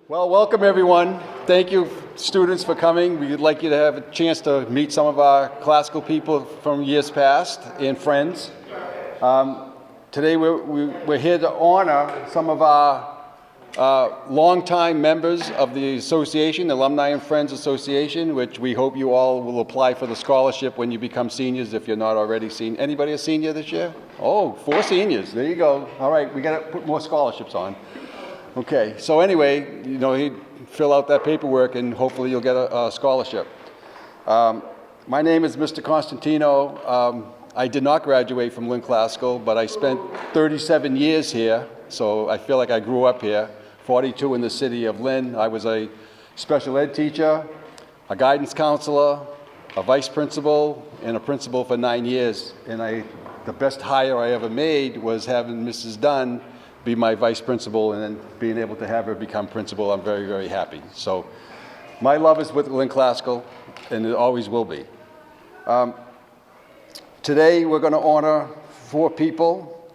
Well, welcome everyone. Thank you, students, for coming. We'd like you to have a chance to meet some of our classical people from years past and friends. Today we're here to honor some of our longtime members of the association, Alumni and Friends Association, which we hope you all will apply for the scholarship when you become seniors if you're not already senior. Anybody a senior this year? Oh, 4 seniors. There you go. All right, we got to put more scholarships on. Okay, so anyway, you fill out that paperwork and hopefully you'll get a scholarship. My name is Mr. Constantino. I did not graduate from Lynn Classical, but I spent 37 years here, so I feel like I grew up here, 42 in the city of Lynn. I was a special ed teacher, a guidance counselor, a vice principal, and a principal for 9 years. And the best hire I ever made was having Mrs. Dunn be my vice principal, and then being able to have her become principal. I'm very, very happy. So my love is with Lynn Classical, and it always will be. Today we're going to honor 4 people.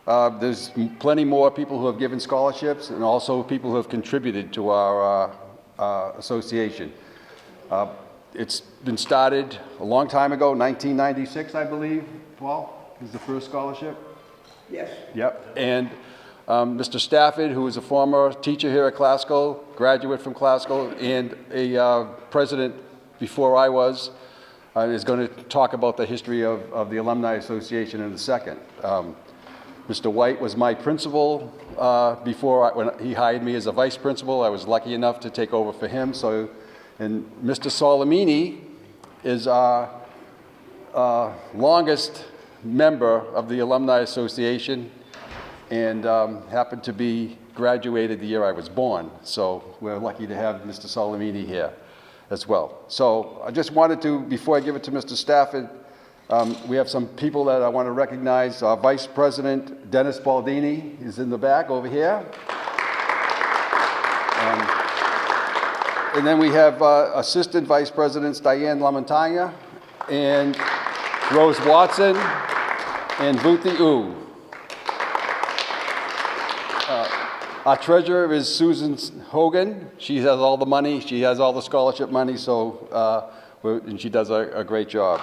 There's plenty more people who have given scholarships and also people who have contributed to our association. It's been started a long time ago, 1996, I believe. Paul, is the first scholarship? Yes. Yep. And Mr. Stafford, who is a former teacher here at Classical, graduate from Classical, and a president before I was, is going to talk about the history of the Alumni Association in a second. Mr. White was my principal when he hired me as a vice principal. I was lucky enough to take over for him. And Mr. Solimini is our longest member of the Alumni Association, and happened to be graduated the year I was born. So we're lucky to have Mr. Solimini here as well. So I just wanted to, before I give it to Mr. Stafford, we have some people that I want to recognize. Our Vice President, Dennis Baldini, is in the back over here. And then we have Assistant Vice Presidents Diane Lamontagna and Rose Watson and Vuthi U. Our treasurer is Susan Hogan. She has all the money. She has all the scholarship money, and she does a great job.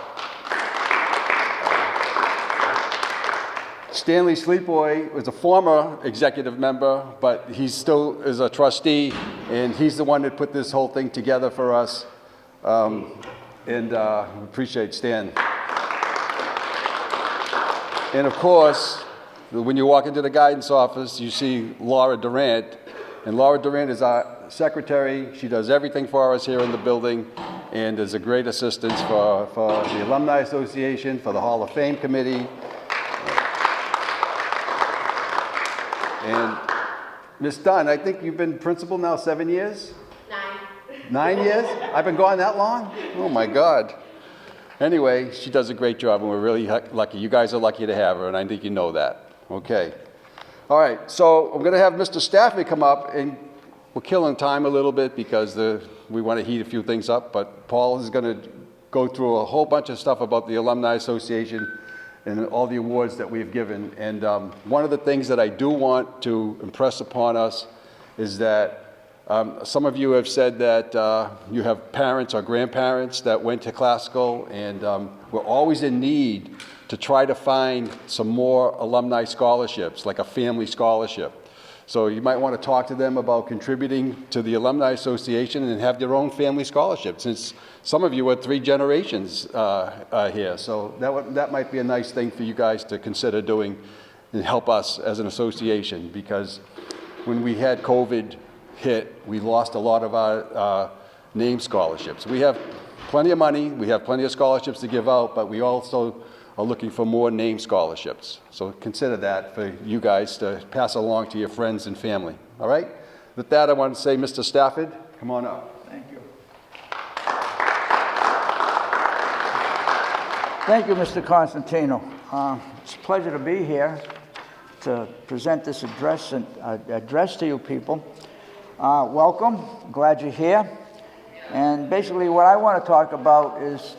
Stanley Sleepboy was a former executive member, but he still is a trustee, and he's the one that put this whole thing together for us. We appreciate Stan. And of course, when you walk into the guidance office, you see Laura Durant. And Laura Durant is our secretary. She does everything for us here in the building and is a great assistance for the Alumni Association, for the Hall of Fame Committee. And Ms. Dunn, I think you've been principal now 7 years? 9. 9 years? I've been gone that long? Oh my God. Anyway, she does a great job, and we're really lucky. You guys are lucky to have her, and I think you know that. Okay. All right, so I'm going to have Mr. Stafford come up, and we're killing time a little bit because we want to heat a few things up, but Paul is going to go through a whole bunch of stuff about the Alumni Association and all the awards that we've given. And one of the things that I do want to impress upon us is that some of you have said that you have parents or grandparents that went to Classical, and we're always in need to try to find some more alumni scholarships, like a family scholarship. So you might want to talk to them about contributing to the Alumni Association and have their own family scholarship, since some of you are 3 generations here. So that might be a nice thing for you guys to consider doing and help us as an association, because when we had COVID hit, we lost a lot of our name scholarships. We have plenty of money, we have plenty of scholarships to give out, but we also are looking for more name scholarships. So consider that for you guys to pass along to your friends and family. All right? With that, I want to say, Mr. Stafford, come on up. Thank you. Thank you, Mr. Constantino. It's a pleasure to be here to present this address to you people. Welcome. Glad you're here. And basically what I want to talk about is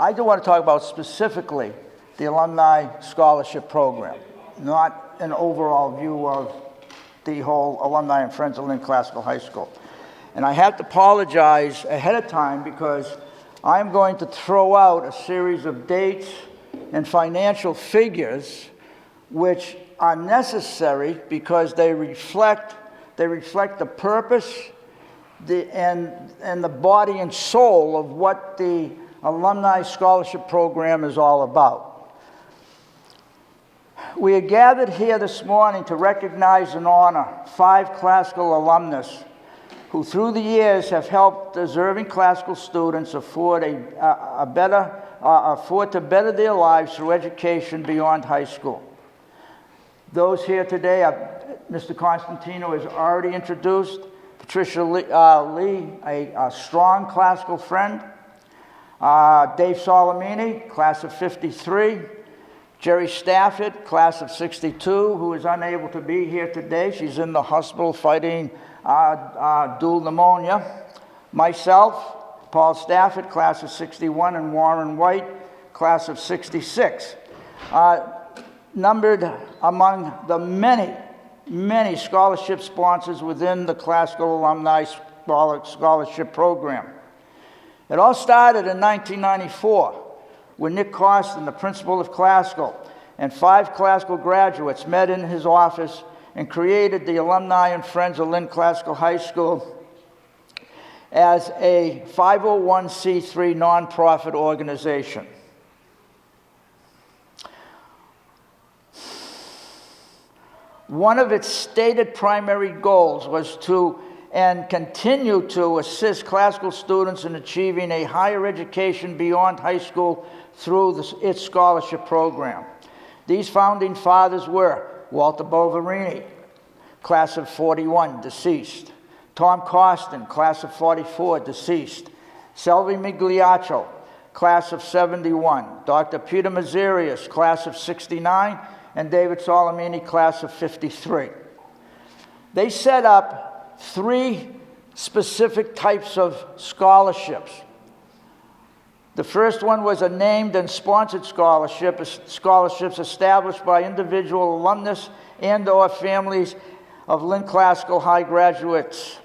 I do want to talk about specifically the Alumni Scholarship Program, not an overall view of the whole Alumni and Friends of Lynn Classical High School. And I have to apologize ahead of time because I'm going to throw out a series of dates and financial figures which are necessary because they reflect the purpose and the body and soul of what the Alumni Scholarship Program is all about. We are gathered here this morning to recognize and honor 5 classical alumnus who through the years have helped deserving classical students afford to better their lives through education beyond high school. Those here today are Mr. Constantino has already introduced, Patricia Lee, a strong classical friend, Dave Solimini, class of 53, Jerry Stafford, class of 62, who is unable to be here today. She's in the hospital fighting dual pneumonia. Myself, Paul Stafford, class of 61, and Warren White, class of 66. Numbered among the many scholarship sponsors within the Classical Alumni Scholarship Program. It all started in 1994 when Nick Costin, the principal of Classical, and 5 classical graduates met in his office and created the Alumni and Friends of Lynn Classical High School as a 501c3 nonprofit organization. One of its stated primary goals was to, and continue to, assist classical students in achieving a higher education beyond high school through its scholarship program. These founding fathers were Walter Bovarini, class of 41, deceased. Tom Costin, class of 44, deceased. Selvi Migliaccio, class of 71. Dr. Peter Mazarius, class of 69. And David Solimini, class of 53. They set up 3 specific types of scholarships. The first one was a named and sponsored scholarships established by individual alumnus and or families of Lynn Classical High graduates.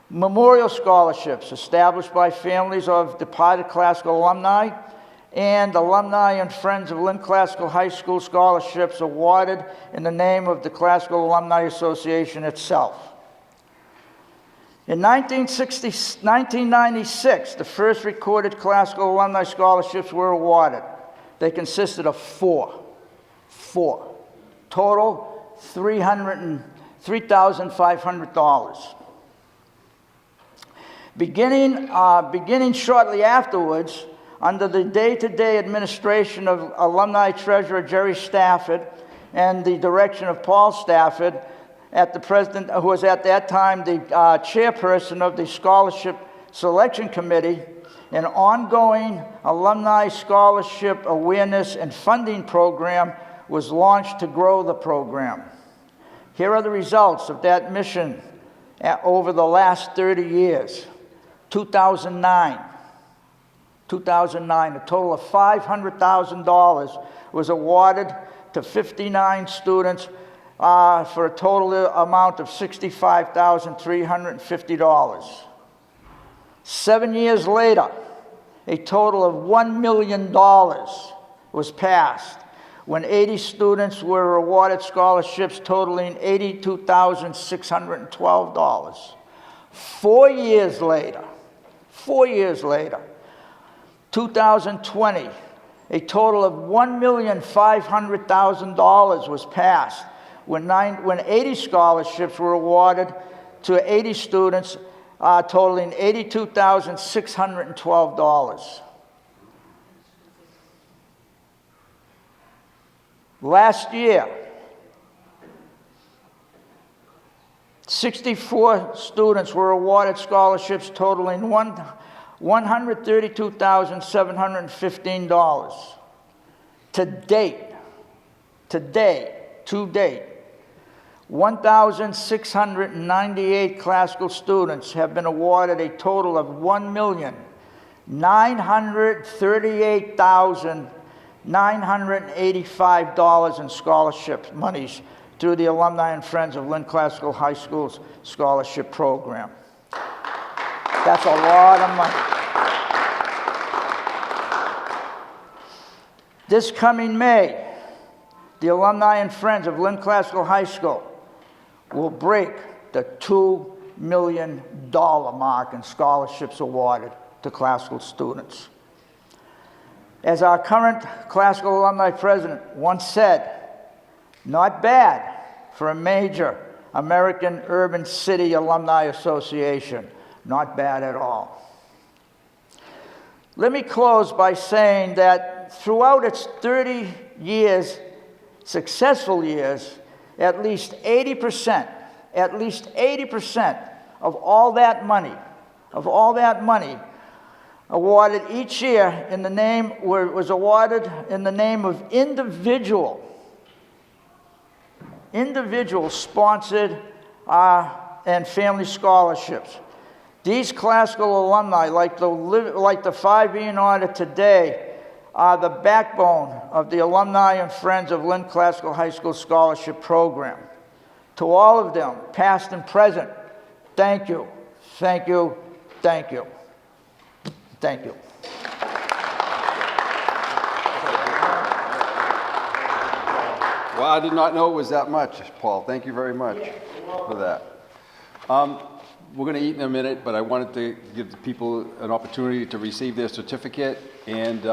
Memorial scholarships established by families of departed classical alumni, and Alumni and Friends of Lynn Classical High School scholarships awarded in the name of the Classical Alumni Association itself. In 1996, the first recorded classical alumni scholarships were awarded. They consisted of 4. Total, $3,500. Beginning shortly afterwards, under the day-to-day administration of Alumni Treasurer Jerry Stafford and the direction of Paul Stafford, who was at that time the chairperson of the Scholarship Selection Committee, an ongoing alumni scholarship awareness and funding program was launched to grow the program. Here are the results of that mission over the last 30 years. 2009, a total of $500,000 was awarded to 59 students for a total amount of $65,350. 7 years later, a total of $1 million was passed when 80 students were awarded scholarships totaling $82,612. 4 years later, 2020, a total of $1,500,000 was passed when 80 scholarships were awarded to 80 students totaling $82,612. Last year, 64 students were awarded scholarships totaling $132,715. To date, 1,698 classical students have been awarded a total of $1,938,985 in scholarship monies through the Alumni and Friends of Lynn Classical High School's scholarship program. That's a lot of money. This coming May, the Alumni and Friends of Lynn Classical High School will break the $2 million mark in scholarships awarded to classical students. As our current classical alumni president once said, not bad for a major American urban city alumni association. Not bad at all. Let me close by saying that throughout its 30 years, successful years, at least 80% of all that money awarded each year was awarded in the name of individual sponsored and family scholarships. These classical alumni, like the five being honored today, are the backbone of the Alumni and Friends of Lynn Classical High School Scholarship Program. To all of them, past and present, thank you, thank you, thank you, thank you. Well, I did not know it was that much, Paul. Thank you very much for that. We're going to eat in a minute, but I wanted to give the people an opportunity to receive their certificate and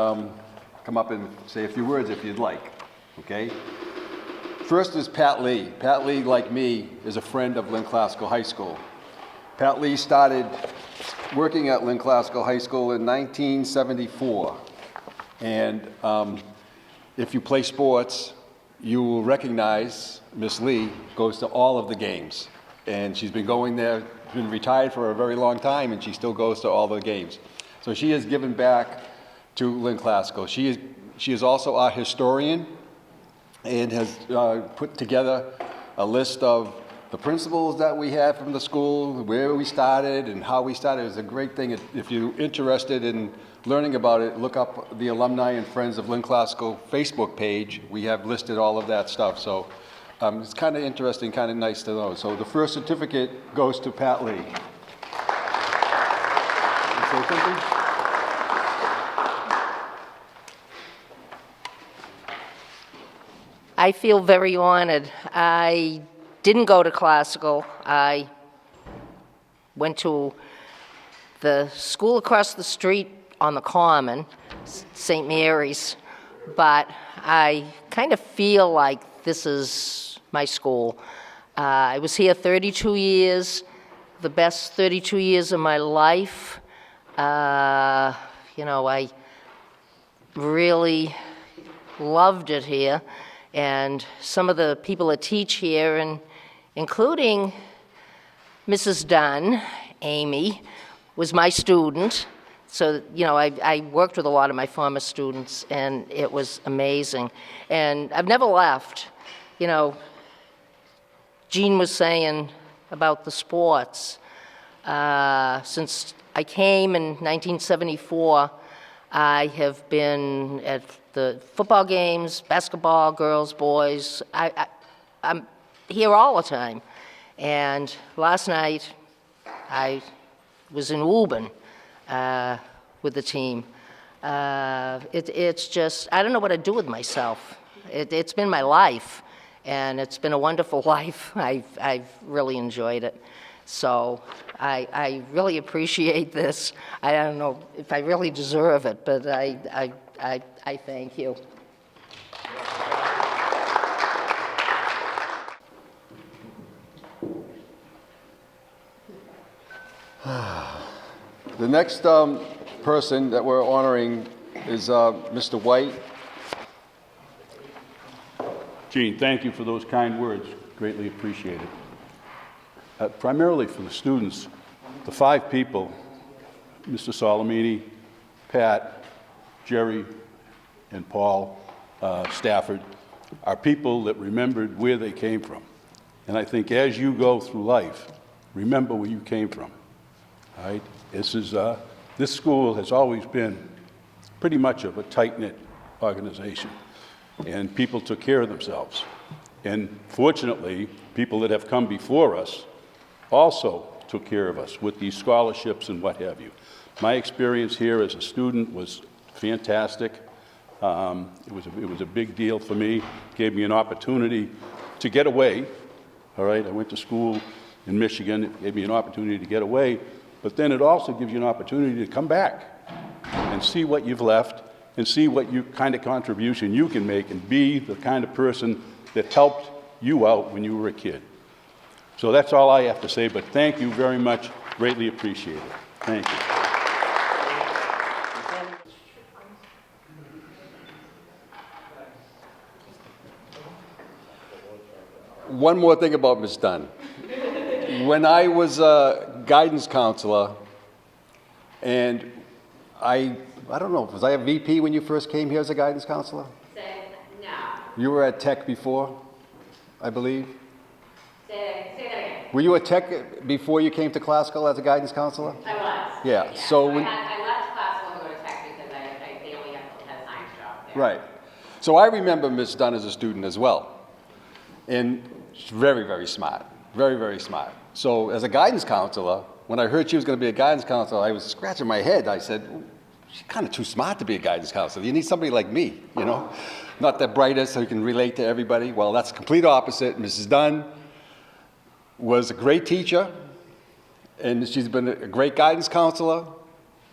come up and say a few words if you'd like, okay? First is Pat Lee. Pat Lee, like me, is a friend of Lynn Classical High School. Pat Lee started working at Lynn Classical High School in 1974. And if you play sports, you will recognize Miss Lee goes to all of the games. And she's been going there, been retired for a very long time, and she still goes to all the games. So she has given back to Lynn Classical. She is also our historian and has put together a list of the principals that we had from the school, where we started and how we started. It's a great thing. If you're interested in learning about it, look up the Alumni and Friends of Lynn Classical Facebook page. We have listed all of that stuff. So it's kind of interesting, kind of nice to know. So the first certificate goes to Pat Lee. Say something? I feel very honored. I didn't go to classical. I went to the school across the street on the Common, St. Mary's, but I kind of feel like this is my school. I was here 32 years, the best 32 years of my life. I really loved it here. And some of the people that teach here, and including Mrs. Dunn, Amy, was my student. So, I worked with a lot of my former students, and it was amazing. And I've never left. Jean was saying about the sports. Since I came in 1974, I have been at the football games, basketball, girls, boys. I'm here all the time. And last night, I was in Woburn with the team. It's just, I don't know what I'd do with myself. It's been my life, and it's been a wonderful life. I've really enjoyed it. So I really appreciate this. I don't know if I really deserve it, but I thank you. The next person that we're honoring is Mr. White. Gene, thank you for those kind words. Greatly appreciated. Primarily for the students, the five people, Mr. Salamini, Pat, Jerry, and Paul Stafford, are people that remembered where they came from. And I think as you go through life, remember where you came from. All right? This school has always been pretty much of a tight-knit organization, and people took care of themselves. And fortunately, people that have come before us also took care of us with these scholarships and what have you. My experience here as a student was fantastic. It was a big deal for me. Gave me an opportunity to get away. All right, I went to school in Michigan. It gave me an opportunity to get away, but then it also gives you an opportunity to come back and see what you've left and see what kind of contribution you can make and be the kind of person that helped you out when you were a kid. So that's all I have to say, but thank you very much. Greatly appreciate it. Thank you. One more thing about Ms. Dunn. When I was a guidance counselor, and I don't know, was I a VP when you first came here as a guidance counselor? No. You were at Tech before, I believe? Say that again. Were you at Tech before you came to Classical as a guidance counselor? I was. Yeah, so when... I left classical to go to Tech because they only had a science job there. Right. So I remember Ms. Dunn as a student as well. And she's very, very smart. Very, very smart. So as a guidance counselor, when I heard she was going to be a guidance counselor, I was scratching my head. I said, she's kind of too smart to be a guidance counselor. You need somebody like me, you know? Not the brightest so you can relate to everybody. Well, that's the complete opposite. Mrs. Dunn was a great teacher, and she's been a great guidance counselor,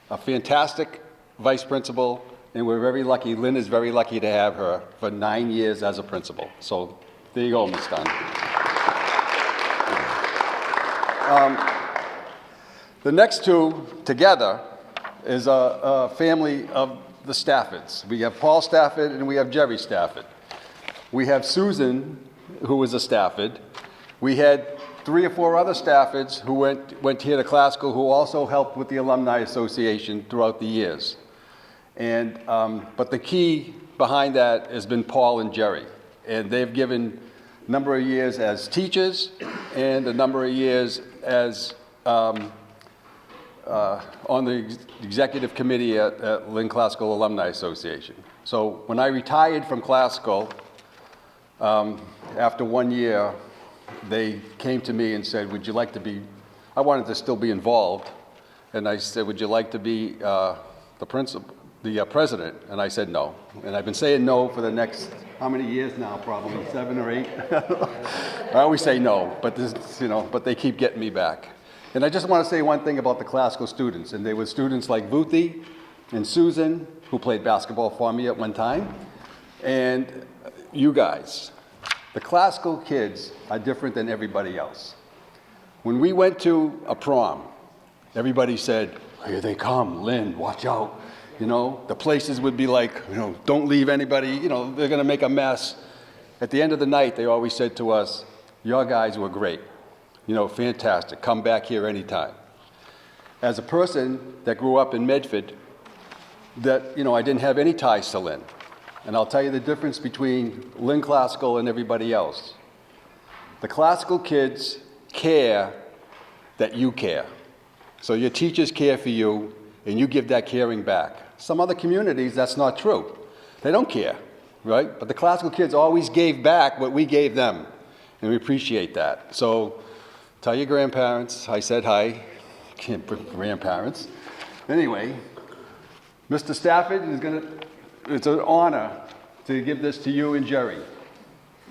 a fantastic vice principal, and we're very lucky, Lynn is very lucky to have her for 9 years as a principal. So there you go, Ms. Dunn. The next two together is a family of the Staffords. We have Paul Stafford and we have Jerry Stafford. We have Susan, who was a Stafford. We had 3 or 4 other Staffords who went here to Classical who also helped with the Alumni Association throughout the years. And, but the key behind that has been Paul and Jerry. And they've given a number of years as teachers and a number of years as on the executive committee at Lynn Classical Alumni Association. So when I retired from Classical, after 1 year, they came to me and said, would you like to be, I wanted to still be involved, and I said, would you like to be the president? And I said no. And I've been saying no for the next, how many years now, probably 7 or 8? I always say no, but this, you know, but they keep getting me back. And I just want to say one thing about the Classical students, and they were students like Vuthi and Susan, who played basketball for me at one time, and you guys. The Classical kids are different than everybody else. When we went to a prom, everybody said, here they come, Lynn, watch out. You know, the places would be like, you know, don't leave anybody, you know, they're going to make a mess. At the end of the night, they always said to us, your guys were great. You know, fantastic. Come back here anytime. As a person that grew up in Medford, that, you know, I didn't have any ties to Lynn. And I'll tell you the difference between Lynn Classical and everybody else. The Classical kids care that you care. So your teachers care for you, and you give that caring back. Some other communities, that's not true. They don't care, right? But the Classical kids always gave back what we gave them, and we appreciate that. So tell your grandparents I said hi. Can't put grandparents. Anyway, Mr. Stafford is going to, it's an honor to give this to you and Jerry.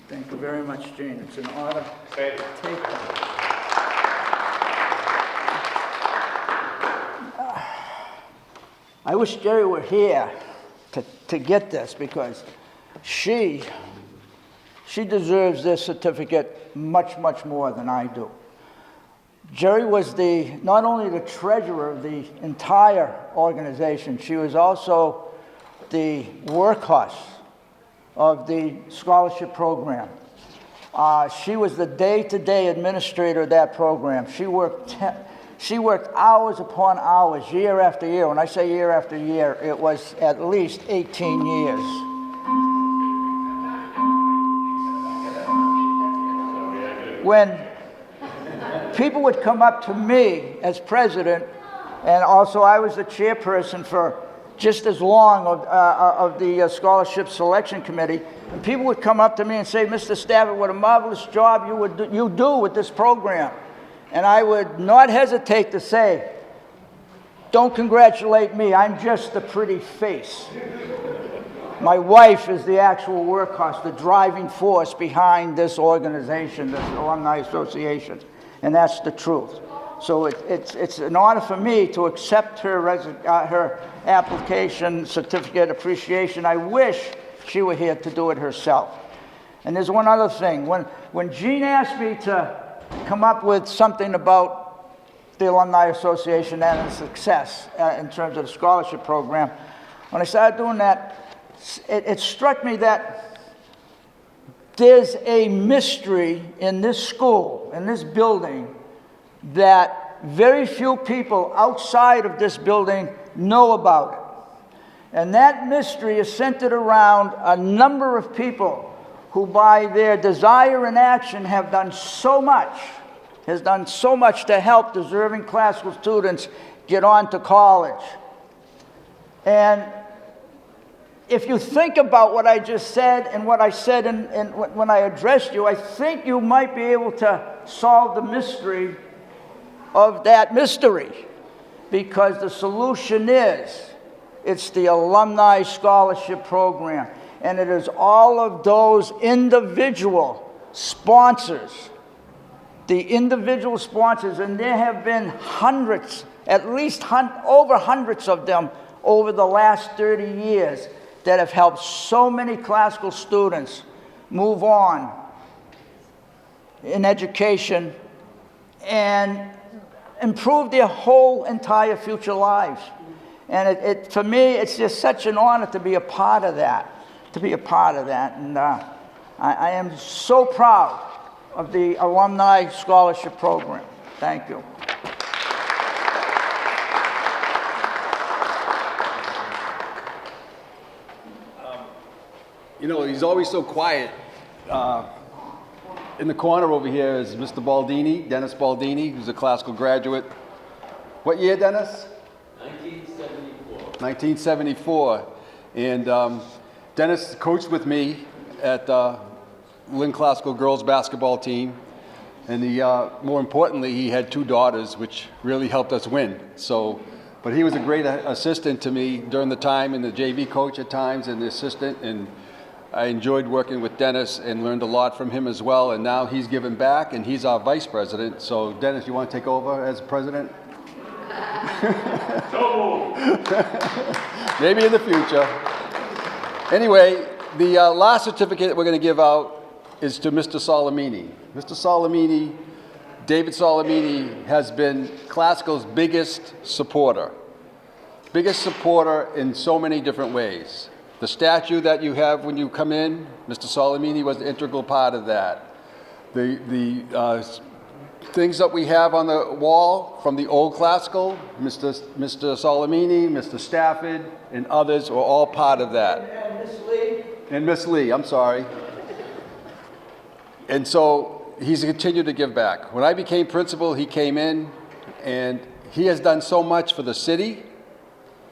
Thank you very much, Gene. It's an honor to take them. I wish Jerry were here to get this, because she deserves this certificate much, much more than I do. Jerry was not only the treasurer of the entire organization, she was also the workhorse of the scholarship program. She was the day-to-day administrator of that program. She worked hours upon hours, year after year. When I say year after year, it was at least 18 years. When people would come up to me as president, and also I was the chairperson for just as long of the scholarship selection committee. And people would come up to me and say, Mr. Stafford, what a marvelous job you do with this program. And I would not hesitate to say, don't congratulate me, I'm just the pretty face. My wife is the actual workhorse, the driving force behind this organization, this Alumni Association, and that's the truth. So it's an honor for me to accept her application, certificate appreciation. I wish she were here to do it herself. And there's one other thing. When Jean asked me to come up with something about the Alumni Association and its success in terms of the scholarship program, when I started doing that, it struck me that there's a mystery in this school, in this building, that very few people outside of this building know about it. And that mystery is centered around a number of people who, by their desire and action, have done so much to help deserving classical students get on to college. And if you think about what I just said and what I said when I addressed you, I think you might be able to solve the mystery of that mystery, because the solution is, it's the Alumni Scholarship Program, and it is all of those individual sponsors, and there have been hundreds, at least over hundreds of them over the last 30 years, that have helped so many classical students move on in education and improve their whole entire future lives. And for me, it's just such an honor to be a part of that, And I am so proud of the Alumni Scholarship Program. Thank you. You know, he's always so quiet. In the corner over here is Mr. Baldini, Dennis Baldini, who's a classical graduate. What year, Dennis? 1974. And Dennis coached with me at Lynn Classical girls basketball team. And more importantly, he had 2 daughters, which really helped us win. But he was a great assistant to me during the time, and the JV coach at times, and the assistant. And I enjoyed working with Dennis and learned a lot from him as well. And now he's given back, and he's our vice president. So, Dennis, you want to take over as president? Maybe in the future. Anyway, the last certificate that we're going to give out is to Mr. Salamini. Mr. Salamini, David Salamini, has been classical's biggest supporter in so many different ways. The statue that you have when you come in, Mr. Salamini was an integral part of that. The things that we have on the wall from the old classical, Mr. Salamini, Mr. Stafford, and others were all part of that. And Miss Lee. And Miss Lee, I'm sorry. And so he's continued to give back. When I became principal, he came in, and he has done so much for the city,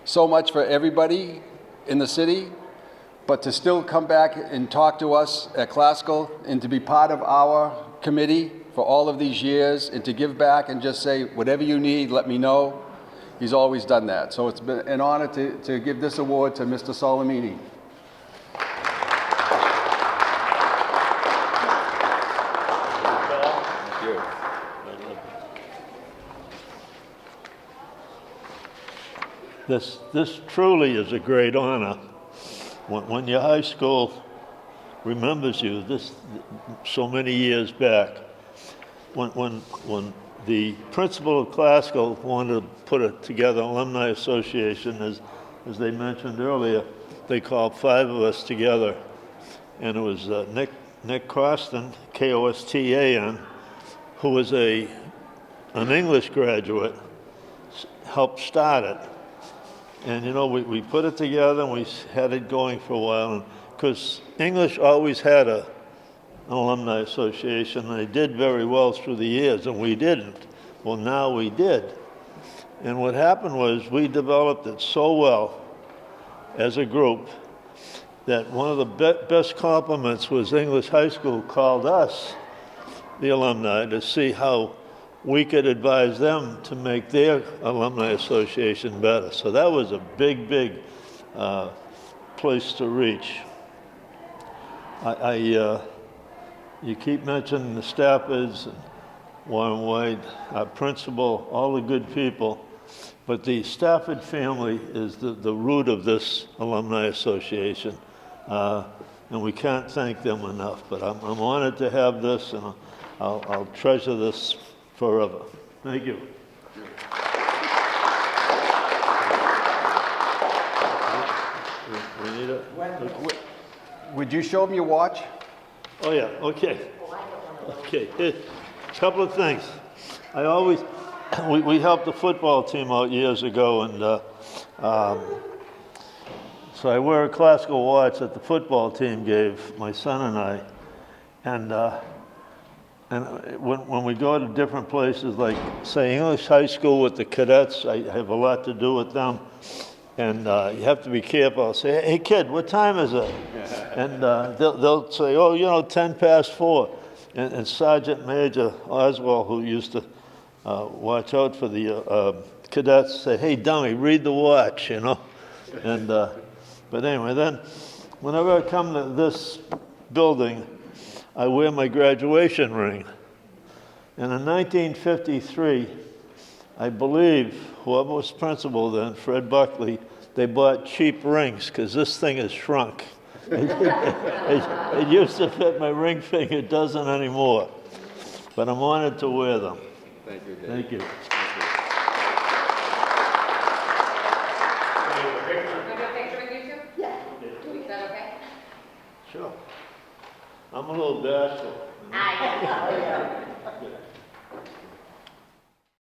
so much for everybody in the city, but to still come back and talk to us at Classical and to be part of our committee for all of these years and to give back and just say, whatever you need, let me know. He's always done that. So it's been an honor to give this award to Mr. Salamini. This truly is a great honor. When your high school remembers you, so many years back, when the principal of Classical wanted to put together Alumni Association, as they mentioned earlier, they called 5 of us together, and it was Nick Costin, K-O-S-T-A-N, who was an English graduate, helped start it. And, you know, we put it together and we had it going for a while. Because English always had an alumni association, and they did very well through the years, and we didn't. Well, now we did. And what happened was we developed it so well as a group that one of the best compliments was English High School called us, the alumni, to see how we could advise them to make their alumni association better. So that was a big, big place to reach. You keep mentioning the Staffords, and Warren White, our principal, all the good people, but the Stafford family is the root of this alumni association, and we can't thank them enough. But I'm honored to have this, and I'll treasure this forever. Thank you. We need a... Would you show them your watch? Oh, yeah, okay. Okay, a couple of things. I always, we helped the football team out years ago, and so I wear a classical watch that the football team gave my son and I. And when we go to different places, like, say, English High School with the cadets, I have a lot to do with them. And you have to be careful. I'll say, hey, kid, what time is it? And they'll say, oh, you know, 10 past 4. And Sergeant Major Oswald, who used to watch out for the cadets, say, hey, dummy, read the watch, you know. And but anyway, then whenever I come to this building, I wear my graduation ring. And in 1953, I believe, whoever was principal then, Fred Buckley, they bought cheap rings because this thing has shrunk. It used to fit my ring finger, it doesn't anymore. But I'm honored to wear them. Thank you, Dave. Thank you. Can we do a picture with you two? Yeah. Is that okay? Sure. I'm a little bashful. I know.